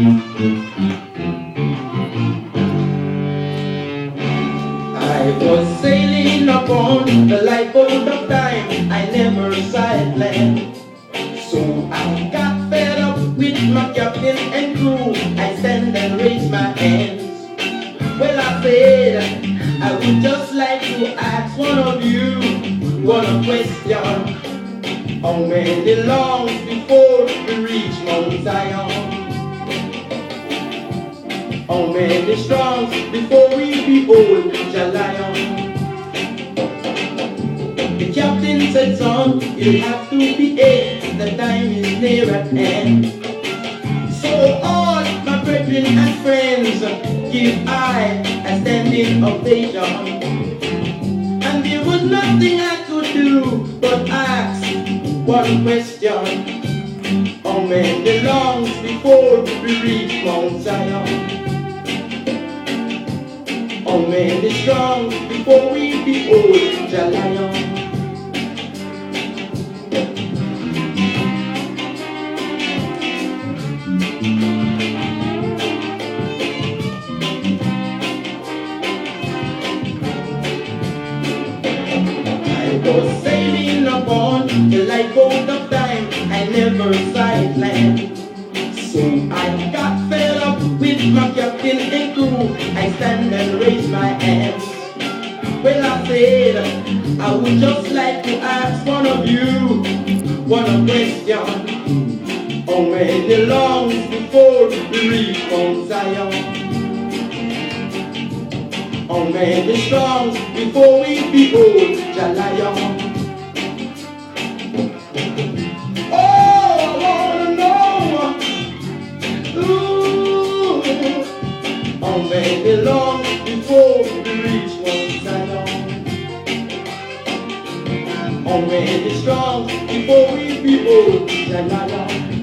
I was sailing upon the lifeboat of time. I never saw it land. So I got fed up with my captain and crew. I stand and raise my hands. Well, I said I would just like to ask one of you one question. How many longs before we reach Mount Zion? How many strongs before we behold the lion? The captain said, son, you have to behave, the time is near at hand. So all my brethren and friends, give I a standing ovation. And there was nothing I could do but ask one question. How many longs before we reach Mount Zion? How many strongs before we behold the lion? I was sailing upon the lifeboat of time. I never saw it land. So I got fed up with my captain and crew. I stand and raise my hands. Well, I said I would just like to ask one of you one question. How many longs before we reach Mount Zion? How many strongs before we behold the lion? Oh, I wanna know. Ooh, how many longs before we reach Mount Zion? How many strongs before we behold the lion?